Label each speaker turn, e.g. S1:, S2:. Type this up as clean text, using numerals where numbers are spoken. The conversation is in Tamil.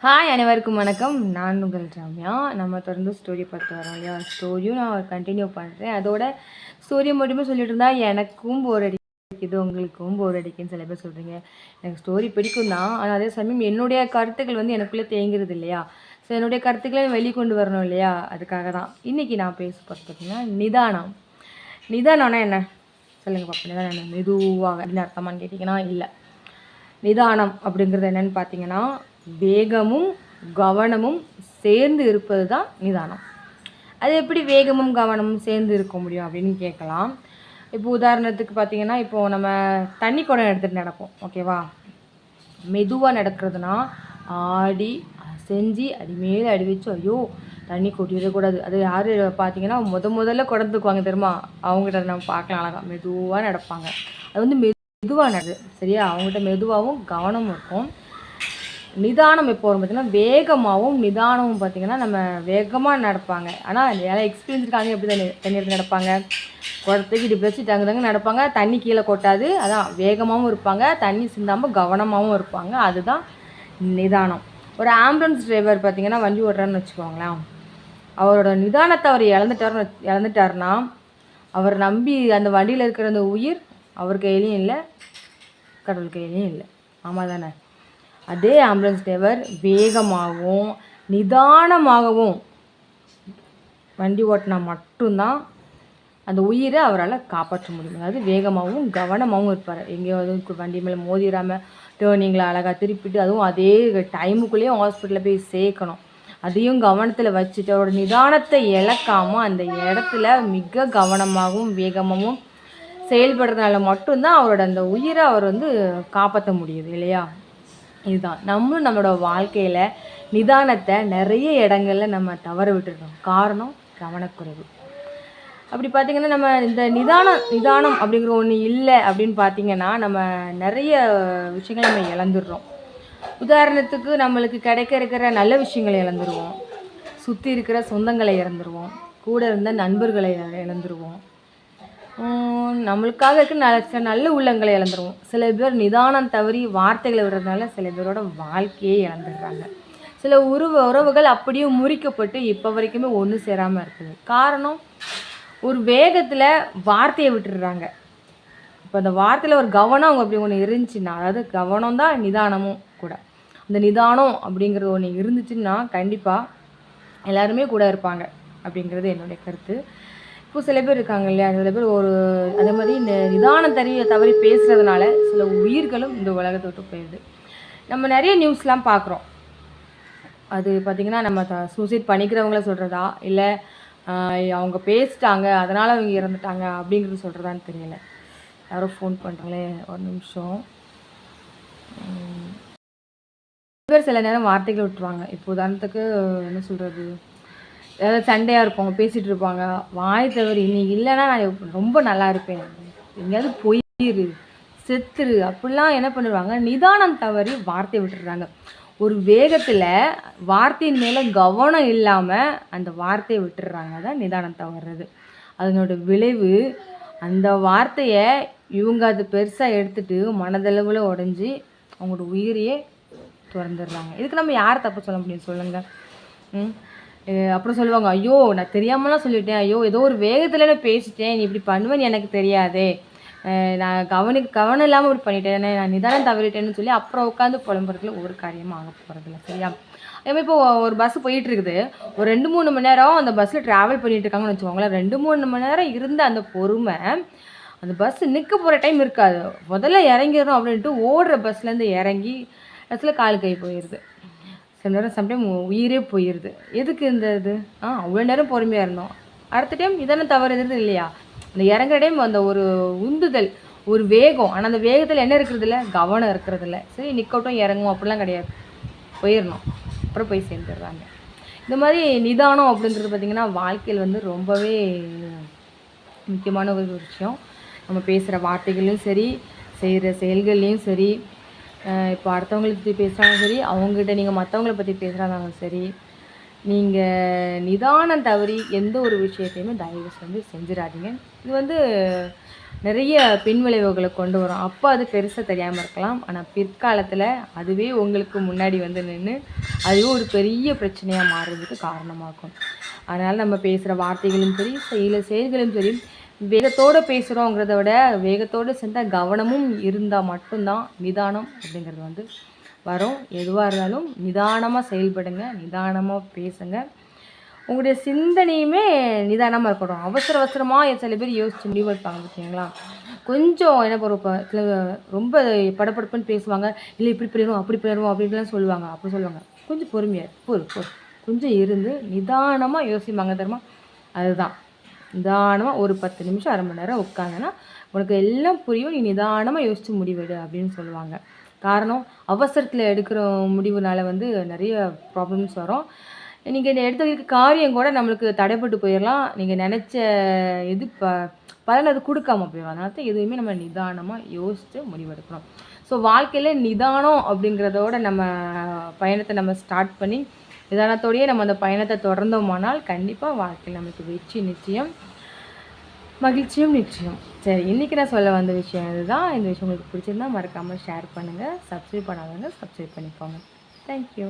S1: ஹாய் அனைவருக்கும் வணக்கம். நான் உங்கள் ரம்யா. நம்ம தொடர்ந்து ஸ்டோரி பார்த்து வரோம் இல்லையா? ஸ்டோரியும் நான் கண்டினியூ பண்ணுறேன். அதோட ஸ்டோரியை மட்டுமே சொல்லிட்டு இருந்தால் எனக்கும் போர் அடிக்குது, உங்களுக்கும் போர் அடிக்குன்னு சில பேர் சொல்கிறீங்க. எனக்கு ஸ்டோரி பிடிக்கும் தான், ஆனால் அதே சமயம் என்னுடைய கருத்துக்கள் வந்து எனக்குள்ளே தேங்குறது இல்லையா? ஸோ என்னுடைய கருத்துக்களை வெளிக்கொண்டு வரணும் இல்லையா? அதுக்காக தான் இன்றைக்கி நான் பேச போகிறது பார்த்திங்கன்னா நிதானம். நிதானம்னா என்ன சொல்லுங்கள் பார்ப்போம். நிதானம் என்ன? மெதுவாக அப்படின்னு அர்த்தமானு கேட்டிங்கன்னா இல்லை. நிதானம் அப்படிங்கிறது என்னென்னு பார்த்தீங்கன்னா வேகமும் கவனமும் சேர்ந்து இருப்பது தான் நிதானம். அது எப்படி வேகமும் கவனமும் சேர்ந்து இருக்க முடியும் அப்படின்னு கேட்கலாம். இப்போ உதாரணத்துக்கு பார்த்தீங்கன்னா, இப்போது நம்ம தண்ணி குடம் எடுத்துகிட்டு நடப்போம், ஓகேவா? மெதுவாக நடக்கிறதுனா ஆடி செஞ்சு அடி மேலே அடி வச்சு ஐயோ தண்ணி கொட்டிடக்கூடாது. அது யார் பார்த்தீங்கன்னா முதல்ல குடத்துக்குவாங்க தெரியுமா? அவங்ககிட்ட நம்ம பார்க்கலாம். அழகாக மெதுவாக நடப்பாங்க. அது வந்து மெதுவாக நடு சரியா? அவங்ககிட்ட மெதுவாகவும் கவனமும் இருக்கும். நிதானம் எப்போ வரும் பார்த்திங்கன்னா வேகமாகவும் நிதானமும் பார்த்திங்கன்னா நம்ம வேகமாக நடப்பாங்க. ஆனால் எல்லாம் எக்ஸ்பீரியன்ஸ் இருக்காங்க. எப்படி தண்ணி எடுத்து நடப்பாங்க, குடத்துக்கு இப்படி வச்சு தங்க நடப்பாங்க. தண்ணி கீழே கொட்டாது. அதான் வேகமாகவும் இருப்பாங்க, தண்ணி சிந்தாமல் கவனமாகவும் இருப்பாங்க. அதுதான் நிதானம். ஒரு ஆம்புலன்ஸ் டிரைவர் பார்த்திங்கன்னா வண்டி ஓட்டுறாருன்னு வச்சுக்கோங்களேன். அவரோட நிதானத்தை அவர் இழந்துட்டாருன்னா அவர் நம்பி அந்த வண்டியில் இருக்கிற அந்த உயிர் அவர் கையிலையும் இல்லை, கடவுள் கையிலையும் இல்லை. ஆமாம் தானே? அதே ஆம்புலன்ஸ் டிரைவர் வேகமாகவும் நிதானமாகவும் வண்டி ஓட்டினா மட்டும்தான் அந்த உயிரை அவரால் காப்பாற்ற முடியும். அதாவது வேகமாகவும் கவனமாகவும் இருப்பார். எங்கேயாவது வண்டி மேலே மோதிடாமல் டேர்னிங்கில் அழகாக திருப்பிட்டு, அதுவும் அதே டைமுக்குள்ளேயும் ஹாஸ்பிட்டலில் போய் சேர்க்கணும். அதையும் கவனத்தில் வச்சுட்டு அவரோட நிதானத்தை இழக்காமல் அந்த இடத்துல மிக கவனமாகவும் வேகமாகவும் செயல்படுறதுனால மட்டும்தான் அவரோட அந்த உயிரை அவர் வந்து காப்பாற்ற முடியுது இல்லையா? இதுதான் நம்மளோட வாழ்க்கையில் நிதானத்தை நிறைய இடங்களில் நம்ம தவற விட்டுடுறோம். காரணம் கவனக்குறைவு. அப்படி பார்த்திங்கன்னா நம்ம இந்த நிதானம் அப்படிங்கிற ஒன்று இல்லை அப்படின்னு பார்த்திங்கன்னா நம்ம நிறைய விஷயங்களை நம்ம இழந்துடுறோம். உதாரணத்துக்கு நம்மளுக்கு இருக்கிற நல்ல விஷயங்களை இழந்துருவோம், சுற்றி இருக்கிற சொந்தங்களை இழந்துருவோம், கூட இருந்த நண்பர்களை இழந்துருவோம், நம்மளுக்காக இருக்க நல்ல உள்ளங்களை இழந்துருவோம். சில பேர் நிதானம் தவறி வார்த்தைகளை விடுறதுனால சில பேரோட வாழ்க்கையே இழந்துடுறாங்க. சில உறவுகள் அப்படியே முறிக்கப்பட்டு இப்போ வரைக்குமே ஒன்று சேராமல் இருக்குது. காரணம் ஒரு வேகத்தில் வார்த்தையை விட்டுடுறாங்க. இப்போ அந்த வார்த்தையில் ஒரு கவனம் அவங்க அப்படி ஒன்று இருந்துச்சுன்னா, அதாவது கவனம் தான் நிதானமும் கூட. அந்த நிதானம் அப்படிங்கிறது ஒன்று இருந்துச்சுன்னா கண்டிப்பாக எல்லாருமே கூட இருப்பாங்க அப்படிங்கிறது என்னுடைய கருத்து. இப்போ சில பேர் இருக்காங்க இல்லையா? சில பேர் அதே மாதிரி இந்த நிதானம் தவறி பேசுகிறதுனால சில உயிர்களும் இந்த உலகத்தை விட்டு போயிடுது. நம்ம நிறைய நியூஸ்லாம் பார்க்குறோம். அது பார்த்திங்கன்னா நம்ம சூசைட் பண்ணிக்கிறவங்கள சொல்கிறதா இல்லை அவங்க பேசிட்டாங்க அதனால் அவங்க இறந்துட்டாங்க அப்படிங்கிறது சொல்கிறதான்னு தெரியல. யாரோ ஃபோன் பண்ணுறாங்களே, ஒரு நிமிஷம். பேர் சில நேரம் வார்த்தைகள் விட்டுருவாங்க. இப்போ உதாரணத்துக்கு என்ன சொல்கிறது, ஏதாவது சண்டையாக இருப்பாங்க, பேசிகிட்டு இருப்பாங்க, வாய் தவறி நீ இல்லைன்னா நான் ரொம்ப நல்லா இருப்பேன், எங்கேயாவது போயிரு, செத்துரு அப்படிலாம் என்ன பண்ணிடுவாங்க, நிதானம் தவறி வார்த்தை விட்டுடுறாங்க. ஒரு வேகத்தில் வார்த்தையின் மேலே கவனம் இல்லாமல் அந்த வார்த்தையை விட்டுடுறாங்க. அதான் நிதானம் தவறுறது. அதனோட விளைவு அந்த வார்த்தையை இவங்க அது பெருசாக எடுத்துகிட்டு மனதளவில் உடஞ்சி அவங்களோட உயிரையே திறந்துடுறாங்க. இதுக்கு நம்ம யார் தப்பு சொல்ல முடியும் சொல்லுங்கள்? அப்புறம் சொல்லுவாங்க, ஐயோ நான் தெரியாமலாம் சொல்லிட்டேன், ஐயோ ஏதோ ஒரு வேகத்தில் நான் பேசிட்டேன், நீ இப்படி பண்ணுவேன்னு எனக்கு தெரியாதே, நான் கவனம் இல்லாமல் இப்படி பண்ணிட்டேன், நான் நிதானம் தவறிட்டேன்னு சொல்லி அப்புறம் உட்காந்து புலம்புறதுல ஒரு காரியமாக ஆக போகிறதில்ல. சரியா? அதேமாதிரி இப்போ ஒரு பஸ்ஸு போயிட்டுருக்குது, ஒரு 2-3 மணி நேரம் அந்த பஸ்ஸில் ட்ராவல் பண்ணிகிட்டு இருக்காங்கன்னு வச்சுக்கோங்களேன். 2-3 மணி நேரம் இருந்த அந்த பொறுமை அந்த பஸ்ஸு நிற்க போகிற டைம் இருக்காது. முதல்ல இறங்கிடணும் அப்படின்ட்டு ஓடுற பஸ்லேருந்து இறங்கி இடத்துல கால் கை போயிடுது. சில நேரம் சம்டைம் உயிரே போயிடுது. எதுக்கு இந்த இது? அவ்வளோ நேரம் பொறுமையாக இருந்தோம், அடுத்த டைம் இதென்ன தவறுது இல்லையா? அந்த இறங்குற டைம் அந்த ஒரு உந்துதல், ஒரு வேகம், ஆனால் அந்த வேகத்தில் என்ன இருக்கிறதில்ல, கவனம் இருக்கிறதில்ல. சரி நிற்கட்டும் இறங்கும் அப்படிலாம் கிடையாது, போயிடணும், அப்புறம் போய் சேர்ந்துடுறாங்க. இந்த மாதிரி நிதானம் அப்படிங்கிறது பார்த்திங்கன்னா வாழ்க்கையில் வந்து ரொம்பவே முக்கியமான ஒரு விஷயம். நம்ம பேசுகிற வார்த்தைகளையும் சரி, செய்கிற செயல்கள்லேயும் சரி, இப்போ அடுத்தவங்களை பற்றி பேசுகிறாலும் சரி, அவங்ககிட்ட நீங்கள் மற்றவங்கள பற்றி பேசுகிறாலும் சரி, நீங்கள் நிதானம் தவறி எந்த ஒரு விஷயத்தையுமே தயவு செஞ்சிடாதீங்க. இது வந்து நிறைய பின்விளைவுகளை கொண்டு வரும். அப்போ அது பெருசாக தெரியாமல் இருக்கலாம், ஆனால் பிற்காலத்தில் அதுவே உங்களுக்கு முன்னாடி வந்து நின்று அதுவும் ஒரு பெரிய பிரச்சனையாக மாறுறதுக்கு காரணமாகும். அதனால் நம்ம பேசுகிற வார்த்தைகளும் சரி, செயல்களும் சரி, வேகத்தோடு பேசுகிறோங்கிறத விட வேகத்தோடு செஞ்சால் கவனமும் இருந்தால் மட்டும்தான் நிதானம் அப்படிங்கிறது வந்து வரும். எதுவாக இருந்தாலும் நிதானமாக செயல்படுங்க, நிதானமாக பேசுங்க. உங்களுடைய சிந்தனையுமே நிதானமாக இருக்கணும். அவசரமாக சில பேர் யோசித்து முடிவு எடுப்பாங்க பார்த்தீங்களா? கொஞ்சம் என்ன பண்ணுவோம், சில ரொம்ப படபடப்புன்னு பேசுவாங்க. இல்லை இப்படி பண்ணிடுவோம், அப்படி பண்ணிடுவோம் அப்படின்லாம் சொல்லுவாங்க. அப்படி சொல்லுவாங்க. கொஞ்சம் பொறுமையாக பொறு கொஞ்சம் இருந்து நிதானமாக யோசிப்பாங்க தெரியுமா? அதுதான் நிதானமாக ஒரு 10 நிமிஷம் 1/2 மணி நேரம் உட்காந்தேன்னா உனக்கு எல்லாம் புரியும். நீ நிதானமாக யோசித்து முடிவெடு அப்படின்னு சொல்லுவாங்க. காரணம் அவசரத்தில் எடுக்கிற முடிவுனால வந்து நிறைய ப்ராப்ளம்ஸ் வரும். நீங்கள் எடுத்த காரியம் கூட நம்மளுக்கு தடைப்பட்டு போயிடலாம். நீங்கள் நினச்ச இது பலன் அது கொடுக்காம போயிடும். அதனால தான் எதுவுமே நம்ம நிதானமாக யோசித்து முடிவெடுக்கணும். ஸோ வாழ்க்கையில் நிதானம் அப்படிங்கிறதோட நம்ம பயணத்தை நம்ம ஸ்டார்ட் பண்ணி நிதானத்தோடையே நம்ம அந்த பயணத்தை தொடர்ந்தோமானால் கண்டிப்பாக வாழ்க்கையில் நமக்கு வெற்றி நிச்சயம், மகிழ்ச்சியும் நிச்சயம். சரி, இன்றைக்கி நான் சொல்ல வந்த விஷயம் இதுதான். இந்த விஷயம் உங்களுக்கு பிடிச்சிருந்தா மறக்காமல் ஷேர் பண்ணுங்கள். சப்ஸ்கிரைப் பண்ணாதவங்க சப்ஸ்கிரைப் பண்ணிக்கோங்க. தேங்க்யூ.